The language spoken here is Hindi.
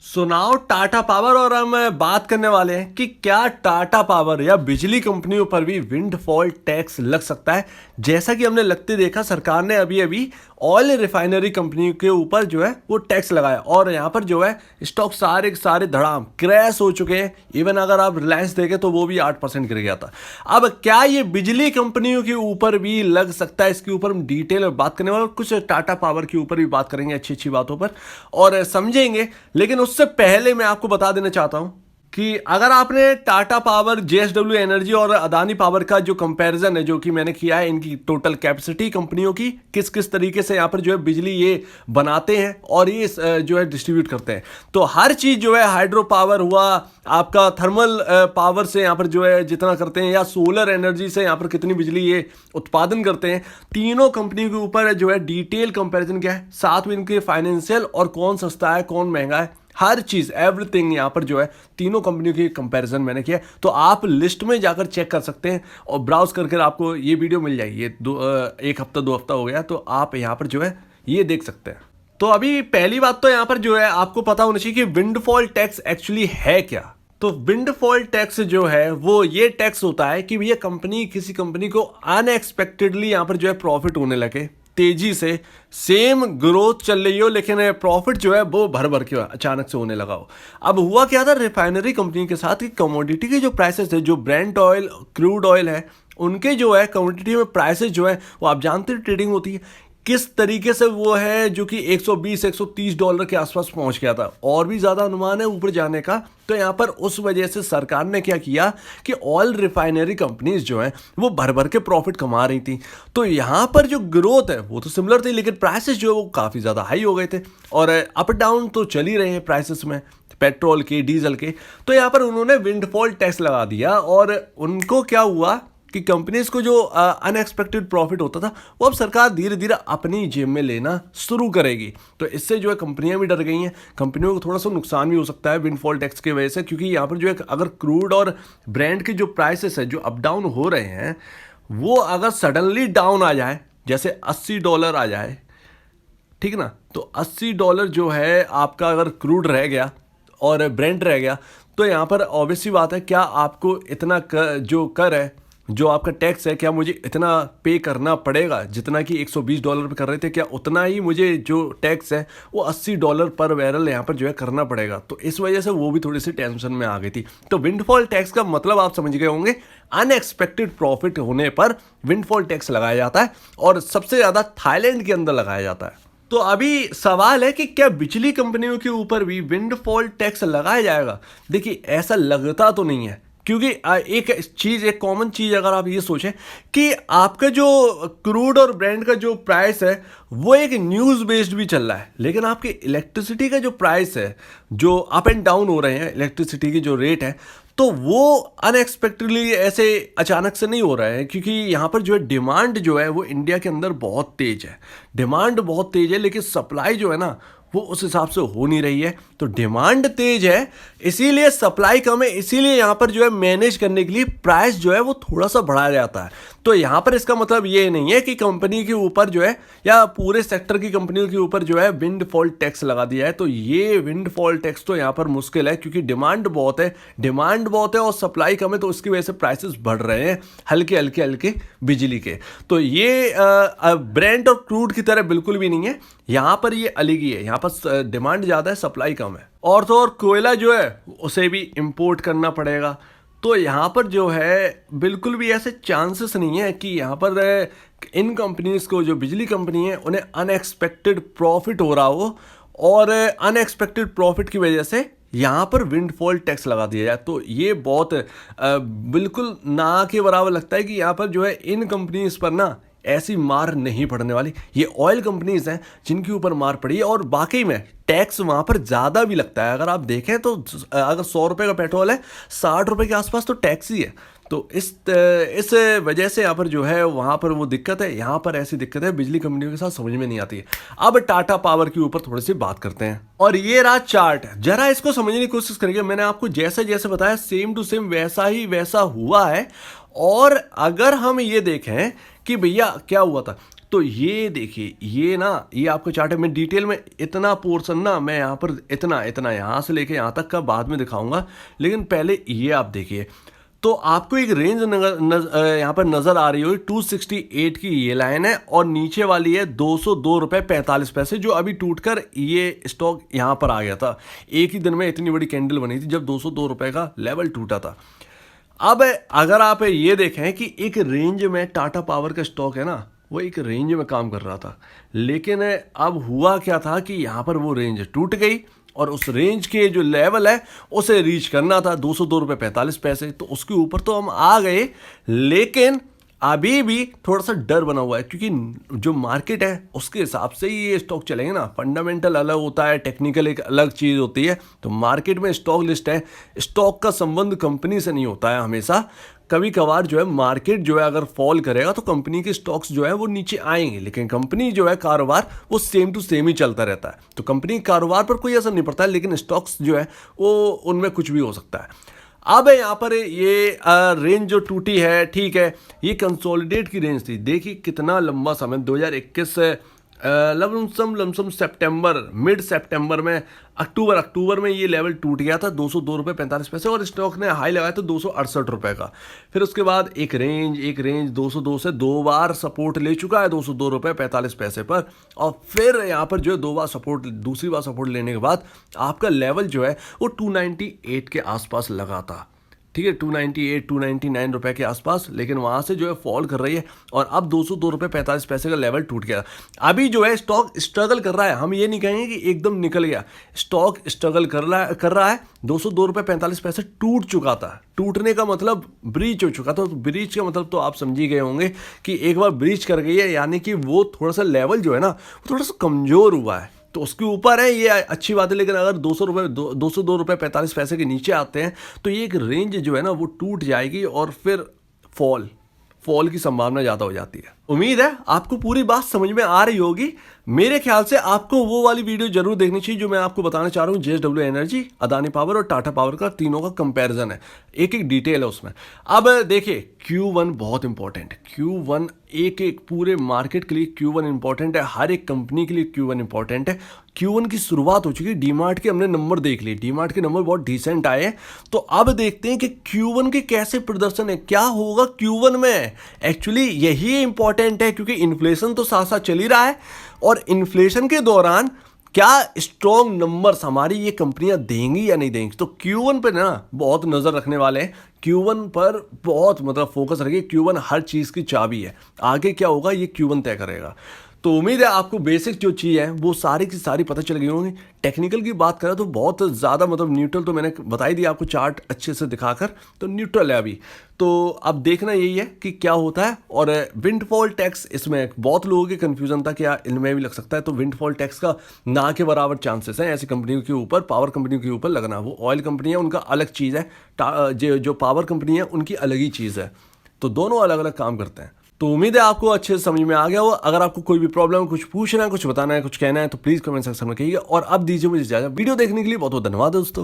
सुनाओ टाटा पावर। और हम बात करने वाले हैं कि क्या टाटा पावर या बिजली कंपनियों पर भी विंडफॉल टैक्स लग सकता है। जैसा कि हमने लगते देखा, सरकार ने अभी अभी ऑयल रिफाइनरी कंपनियों के ऊपर जो है वो टैक्स लगाया और यहाँ पर जो है स्टॉक सारे के सारे धड़ाम क्रैश हो चुके हैं। इवन अगर आप रिलायंस देखें तो वो भी 8% गिर गया था। अब क्या ये बिजली कंपनियों के ऊपर भी लग सकता है, इसके ऊपर हम डिटेल में बात करने वाले और कुछ टाटा पावर के ऊपर भी बात करेंगे अच्छी अच्छी बातों पर और समझेंगे। लेकिन उससे पहले मैं आपको बता देना चाहता हूं कि अगर आपने टाटा पावर, जेएसडब्ल्यू एनर्जी और अदानी पावर का जो कंपैरिजन है जो कि मैंने किया है, इनकी टोटल कैपेसिटी कंपनियों की किस किस तरीके से यहाँ पर जो है बिजली ये बनाते हैं और ये जो है डिस्ट्रीब्यूट करते हैं, तो हर चीज़ जो है हाइड्रो पावर हुआ, आपका थर्मल पावर से यहाँ पर जो है जितना करते हैं, या सोलर एनर्जी से यहाँ पर कितनी बिजली ये उत्पादन करते हैं, तीनों कंपनियों के ऊपर जो है डिटेल कंपैरिजन क्या है, साथ में इनके फाइनेंशियल और कौन सस्ता है कौन महंगा है, हर चीज एवरीथिंग यहाँ पर जो है तीनों कंपनियों की कंपैरिजन मैंने किया। तो आप लिस्ट में जाकर चेक कर सकते हैं और ब्राउज करके आपको ये वीडियो मिल जाएगी। ये एक हफ्ता 2 हफ्ता हो गया, तो आप यहाँ पर जो है ये देख सकते हैं। तो अभी पहली बात तो यहाँ पर जो है आपको पता होना चाहिए कि विंडफॉल टैक्स एक्चुअली है क्या। तो विंडफॉल टैक्स जो है वो ये टैक्स होता है कि भैया किसी कंपनी को अनएक्सपेक्टेडली यहाँ पर जो है प्रॉफिट होने लगे, तेजी से सेम ग्रोथ चल रही हो, लेकिन प्रॉफिट जो है वो भर भर के अचानक से होने लगा हो। अब हुआ क्या था रिफाइनरी कंपनी के साथ कि कमोडिटी के जो प्राइसेस है, जो ब्रेंट ऑयल, क्रूड ऑयल है, उनके जो है कमोडिटी में प्राइसेस जो है वो आप जानते हैं ट्रेडिंग होती है किस तरीके से वो है, जो कि $120-130 के आसपास पहुंच गया था और भी ज़्यादा अनुमान है ऊपर जाने का। तो यहाँ पर उस वजह से सरकार ने क्या किया कि ऑयल रिफाइनरी कंपनीज जो हैं वो भर भर के प्रॉफिट कमा रही थी। तो यहाँ पर जो ग्रोथ है वो तो सिमिलर थी, लेकिन प्राइसेस जो है वो काफ़ी ज़्यादा हाई हो गए थे और अप डाउन तो चल ही रहे हैं प्राइसेस में, पेट्रोल के, डीजल के। तो यहाँ पर उन्होंने विंडफॉल टैक्स लगा दिया और उनको क्या हुआ कि कंपनीज को जो अनएक्सपेक्टेड प्रॉफिट होता था वो अब सरकार धीरे धीरे अपनी जेब में लेना शुरू करेगी। तो इससे जो है कंपनियां भी डर गई हैं, कंपनियों को थोड़ा सा नुकसान भी हो सकता है विंडफॉल टैक्स की वजह से, क्योंकि यहाँ पर जो है अगर क्रूड और ब्रांड के जो प्राइसेस है जो अप डाउन हो रहे हैं वो अगर सडनली डाउन आ जाए, जैसे $80 आ जाए, ठीक ना, तो $80 जो है आपका अगर क्रूड रह गया और ब्रांड रह गया, तो यहाँ पर ऑब्वियसली बात है क्या आपको इतना जो कर है, जो आपका टैक्स है, क्या मुझे इतना पे करना पड़ेगा जितना कि $120 पे कर रहे थे, क्या उतना ही मुझे जो टैक्स है वो $80 पर बैरल यहाँ पर जो है करना पड़ेगा। तो इस वजह से वो भी थोड़ी सी टेंशन में आ गई थी। तो विंडफॉल टैक्स का मतलब आप समझ गए होंगे, अनएक्सपेक्टेड प्रॉफिट होने पर विंडफॉल टैक्स लगाया जाता है और सबसे ज़्यादा थाईलैंड के अंदर लगाया जाता है। तो अभी सवाल है कि क्या बिजली कंपनियों के ऊपर भी विंडफॉल टैक्स लगाया जाएगा। देखिए ऐसा लगता तो नहीं है, क्योंकि एक कॉमन चीज़ अगर आप ये सोचें कि आपका जो क्रूड और ब्रांड का जो प्राइस है वो एक न्यूज़ बेस्ड भी चल रहा है, लेकिन आपकी इलेक्ट्रिसिटी का जो प्राइस है, जो अप एंड डाउन हो रहे हैं इलेक्ट्रिसिटी की जो रेट है, तो वो अनएक्सपेक्टेडली ऐसे अचानक से नहीं हो रहा है, क्योंकि यहाँ पर जो है डिमांड जो है वो इंडिया के अंदर बहुत तेज है। डिमांड बहुत तेज है लेकिन सप्लाई जो है ना वो उस हिसाब से हो नहीं रही है। तो डिमांड तेज है इसीलिए सप्लाई कम है, इसीलिए यहाँ पर जो है मैनेज करने के लिए प्राइस जो है वो थोड़ा सा बढ़ाया जाता है। तो यहाँ पर इसका मतलब ये नहीं है कि कंपनी के ऊपर जो है या पूरे सेक्टर की कंपनियों के ऊपर जो है विंडफॉल टैक्स लगा दिया है। तो ये विंडफॉल टैक्स तो यहाँ पर मुश्किल है, क्योंकि डिमांड बहुत है और सप्लाई कम है, तो उसकी वजह से प्राइसेस बढ़ रहे हैं हल्के हल्के बिजली के। तो ये ब्रांड और क्रूड की तरह बिल्कुल भी नहीं है, यहाँ पर ये अलग ही है। यहाँ पर डिमांड ज़्यादा है, सप्लाई कम है। और तो और कोयला जो है उसे भी इंपोर्ट करना पड़ेगा। तो यहाँ पर जो है बिल्कुल भी ऐसे चांसेस नहीं है कि यहाँ पर इन कंपनीज को, जो बिजली कंपनी है, उन्हें अनएक्सपेक्टेड प्रॉफिट हो रहा हो और अनएक्सपेक्टेड प्रॉफिट की वजह से यहाँ पर विंडफॉल टैक्स लगा दिया जाए। तो ये बहुत बिल्कुल ना के बराबर लगता है कि यहाँ पर जो है इन कंपनीज पर ना ऐसी मार नहीं पड़ने वाली। ये ऑयल कंपनीज हैं जिनके ऊपर मार पड़ी है और वाकई में टैक्स वहाँ पर ज़्यादा भी लगता है। अगर आप देखें तो अगर ₹100 का पेट्रोल है, ₹60 के आसपास तो टैक्स ही है। तो इस वजह से यहाँ पर जो है वहाँ पर वो दिक्कत है, यहाँ पर ऐसी दिक्कत है बिजली कंपनियों के साथ समझ में नहीं आती है। अब टाटा पावर के ऊपर थोड़ी सी बात करते हैं और ये रहा चार्ट, जरा इसको समझने की कोशिश करिए। मैंने आपको जैसे जैसे बताया सेम टू सेम वैसा ही वैसा हुआ है। और अगर हम ये देखें कि भैया क्या हुआ था, तो ये देखिए, ये ना, ये आपको चार्ट है। मैं डिटेल में इतना पोर्शन ना, मैं यहाँ पर इतना इतना यहाँ से लेके यहाँ तक का बाद में दिखाऊंगा, लेकिन पहले ये आप देखिए। तो आपको एक रेंज यहाँ पर नजर आ रही होगी, 268 की ये लाइन है और नीचे वाली है 202 रुपये 45 पैसे, जो अभी टूटकर ये स्टॉक यहाँ पर आ गया था। एक ही दिन में इतनी बड़ी कैंडल बनी थी जब 202 रुपये का लेवल टूटा था। अब अगर आप ये देखें कि एक रेंज में टाटा पावर का स्टॉक है ना, वो एक रेंज में काम कर रहा था, लेकिन अब हुआ क्या था कि यहाँ पर वो रेंज टूट गई और उस रेंज के जो लेवल है उसे रीच करना था 202 रुपये 45 पैसे। तो उसके ऊपर तो हम आ गए, लेकिन अभी भी थोड़ा सा डर बना हुआ है, क्योंकि जो मार्केट है उसके हिसाब से ही ये स्टॉक चलेंगे ना। फंडामेंटल अलग होता है, टेक्निकल एक अलग चीज़ होती है। तो मार्केट में स्टॉक लिस्ट है, स्टॉक का संबंध कंपनी से नहीं होता है हमेशा। कभी कभार जो है मार्केट जो है अगर फॉल करेगा तो कंपनी के स्टॉक्स जो है वो नीचे आएंगे, लेकिन कंपनी जो है कारोबार वो सेम टू सेम ही चलता रहता है। तो कंपनी कारोबार पर कोई असर नहीं पड़ता है, लेकिन स्टॉक्स जो है वो उनमें कुछ भी हो सकता है। अब यहाँ पर ये रेंज जो टूटी है, ठीक है, ये कंसोलिडेट की रेंज थी। देखिए कितना लंबा समय, 2021 से लमसम सितंबर, मिड सितंबर में, अक्टूबर में ये लेवल टूट गया था 202 रुपये 45 पैसे, और स्टॉक ने हाई लगाया था 268 रुपये का। फिर उसके बाद एक रेंज 202 से 2 बार सपोर्ट ले चुका है 202 रुपये 45 पैसे पर, और फिर यहाँ पर जो है दूसरी बार सपोर्ट लेने के बाद आपका लेवल जो है वो 298 के आसपास लगा था। ठीक है, 298 299 रुपए के आसपास, लेकिन वहाँ से जो है फॉल कर रही है और अब 202 रुपये 45 पैसे का लेवल टूट गया। अभी जो है स्टॉक स्ट्रगल कर रहा है, हम ये नहीं कहेंगे कि एकदम निकल गया, स्टॉक स्ट्रगल कर रहा है। 202 रुपये 45 पैसे टूट चुका था, टूटने का मतलब ब्रीच हो चुका था। तो ब्रीच का मतलब तो आप समझ ही गए होंगे कि एक बार ब्रीच कर गई है, यानी कि वो थोड़ा सा लेवल जो है ना वो थोड़ा सा कमज़ोर हुआ है, तो उसके ऊपर है, ये अच्छी बात है। लेकिन अगर 202 रुपये 45 पैसे के नीचे आते हैं तो ये एक रेंज जो है ना वो टूट जाएगी और फिर फॉल की संभावना ज़्यादा हो जाती है। उम्मीद है आपको पूरी बात समझ में आ रही होगी। मेरे ख्याल से आपको वो वाली वीडियो जरूर देखनी चाहिए जो मैं आपको बताना चाह रहा हूँ। JSW एनर्जी, अदानी पावर और टाटा पावर का तीनों का कंपैरिजन है, एक एक डिटेल है उसमें। अब देखिए Q1 बहुत इंपॉर्टेंट है। Q1 एक पूरे मार्केट के लिए Q1 इंपॉर्टेंट है, हर एक कंपनी के लिए Q1 इंपॉर्टेंट है। Q1 की शुरुआत हो चुकी है, डीमार्ट के हमने नंबर देख लिए, डीमार्ट के नंबर बहुत डिसेंट आए हैं। तो अब देखते हैं कि Q1 के कैसे प्रदर्शन है, क्या होगा Q1 में। एक्चुअली यही इंपॉर्टेंट है, क्योंकि इन्फ्लेशन तो साथ साथ चल ही रहा है, और इन्फ्लेशन के दौरान क्या स्ट्रॉन्ग नंबर्स हमारी ये कंपनियां देंगी या नहीं देंगी। तो Q1 पर ना बहुत नज़र रखने वाले हैं, Q1 पर बहुत मतलब फोकस रखिए। Q1 हर चीज़ की चाबी है, आगे क्या होगा ये Q1 तय करेगा। तो उम्मीद है आपको बेसिक जो चीज़ है वो सारी की सारी पता चल गई होंगी। टेक्निकल की बात करें तो बहुत ज़्यादा मतलब न्यूट्रल, तो मैंने बताई दी आपको चार्ट अच्छे से दिखाकर, तो न्यूट्रल है अभी। तो अब देखना यही है कि क्या होता है। और विंडफॉल टैक्स, इसमें बहुत लोगों की कन्फ्यूजन था क्या इनमें भी लग सकता है। तो विंडफॉल टैक्स का ना के बराबर चांसेस हैं ऐसी कंपनियों के ऊपर, पावर कंपनियों के ऊपर लगना। वो ऑयल कंपनी है, उनका अलग चीज़ है, जो पावर कंपनी है उनकी अलग ही चीज़ है। तो दोनों अलग अलग काम करते हैं। तो उम्मीद है आपको अच्छे से समझ में आ गया हो। अगर आपको कोई भी प्रॉब्लम, कुछ पूछना है, कुछ बताना है, कुछ कहना है, तो प्लीज़ कमेंट सेक्शन में कहिएगा। और अब दीजिए मुझे इजाज़त। वीडियो देखने के लिए बहुत बहुत धन्यवाद दोस्तों।